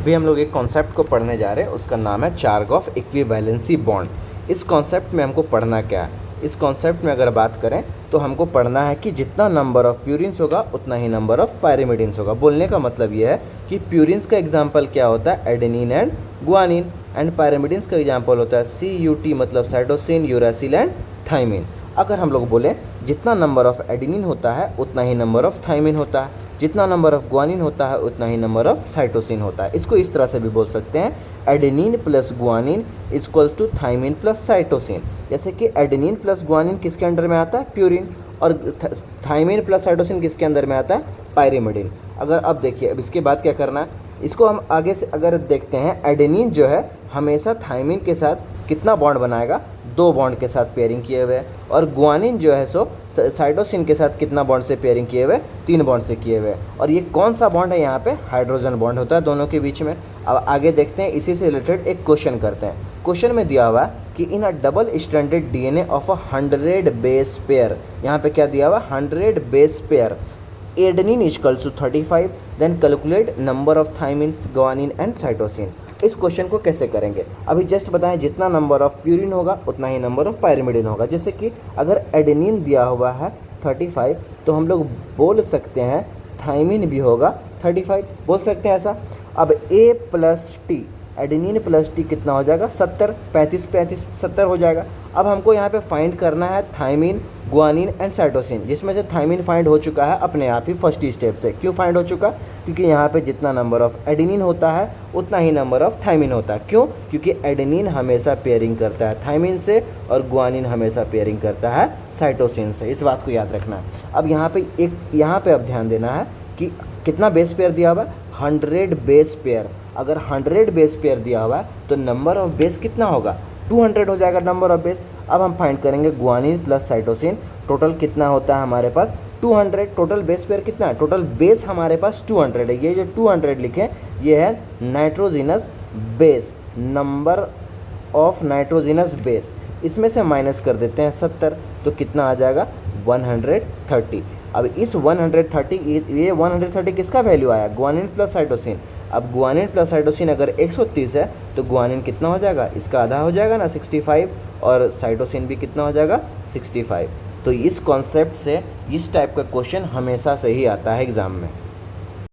अभी हम लोग एक कॉन्सेप्ट को पढ़ने जा रहे हैं, उसका नाम है चार्ग ऑफ इक्विवेलेंसी बॉन्ड। इस कॉन्सेप्ट में हमको पढ़ना क्या है? इस कॉन्सेप्ट में अगर बात करें तो हमको पढ़ना है कि जितना नंबर ऑफ़ प्यूरिन्स होगा उतना ही नंबर ऑफ़ पायरिमिडिन्स होगा। बोलने का मतलब ये है कि प्यूरिन्स का एग्जाम्पल क्या होता है? Adenine and guanine. And pyrimidines का एग्जाम्पल होता है CUT मतलब साइटोसिन, यूरासिल एंड थाइमिन। अगर हम लोग बोलें जितना नंबर ऑफ़ एडेनिन होता है उतना ही नंबर ऑफ़ थाइमिन होता है, जितना नंबर ऑफ़ गुआनिन होता है उतना ही नंबर ऑफ़ साइटोसिन होता है। इसको इस तरह से भी बोल सकते हैं, adenine plus guanine equals to thymine plus cytosine. जैसे कि एडेनिन प्लस गुआनिन किसके अंडर में आता है? प्यूरिन। और थाइमिन प्लस साइटोसिन किसके अंदर में आता है? पायरिमिडिन। अगर अब देखिए, अब इसके बाद क्या करना है, इसको हम आगे से अगर देखते हैं, एडेनिन जो है हमेशा थाइमिन के साथ कितना बॉन्ड बनाएगा? 2 बॉन्ड के साथ पेयरिंग किए हुए। और गुआनिन जो है सो साइटोसिन के साथ कितना बॉन्ड से पेयरिंग किए हुए? 3 बॉन्ड से किए हुए। और ये कौन सा बॉन्ड है? यहाँ पे हाइड्रोजन बॉन्ड होता है दोनों के बीच में। अब आगे देखते हैं, इसी से रिलेटेड एक क्वेश्चन करते हैं। क्वेश्चन में दिया हुआ है कि in a double stranded DNA of 100 base pair, यहाँ पे क्या दिया हुआ? 100 base pair adenine equals to 35, then calculate number of thymine, guanine and cytosine. इस क्वेश्चन को कैसे करेंगे? अभी जस्ट बताएं, जितना नंबर ऑफ प्यूरिन होगा उतना ही नंबर ऑफ पायरिमिडिन होगा। जैसे कि अगर एडेनिन दिया हुआ है 35, तो हम लोग बोल सकते हैं थाइमिन भी होगा 35, बोल सकते हैं ऐसा। अब A plus T, adenine plus T कितना हो जाएगा? 70, 35 35 70 हो जाएगा। अब हमको यहाँ पे फाइंड करना है थाइमिन, गुआनिन एंड साइटोसिन, जिसमें से थाइमिन फाइंड हो चुका है अपने आप ही फर्स्ट स्टेप से। क्यों फाइंड हो चुका? क्योंकि यहाँ पे जितना नंबर ऑफ एडेनिन होता है उतना ही नंबर ऑफ थाइमिन होता है। क्यों? क्योंकि एडेनिन हमेशा पेयरिंग करता है थाइमिन से और गुआनिन हमेशा पेयरिंग करता है साइटोसिन से। इस बात को याद रखना है। अब यहाँ पे अब ध्यान देना है कि कितना बेस पेयर दिया हुआ है? 100 बेस पेयर। अगर 100 बेस पेयर दिया हुआ है तो नंबर ऑफ बेस कितना होगा? 200 हो जाएगा नंबर ऑफ बेस। अब हम फाइंड करेंगे गुआनिन प्लस साइटोसिन, टोटल कितना होता है हमारे पास? 200। टोटल बेस पेयर कितना है? टोटल बेस हमारे पास 200 है। ये जो 200 लिखे ये है nitrogenous base, number of nitrogenous base. इसमें से माइनस कर देते हैं 70, तो कितना आ जाएगा? 130। अब इस 130, ये 130 किसका वैल्यू आया? Guanine plus cytosine. अब गुआनिन प्लस साइटोसिन अगर 130 है तो गुआनिन कितना हो जाएगा? इसका आधा हो जाएगा ना, 65, और साइटोसिन भी कितना हो जाएगा? 65। तो इस कॉन्सेप्ट से इस टाइप का क्वेश्चन हमेशा से ही आता है एग्ज़ाम में।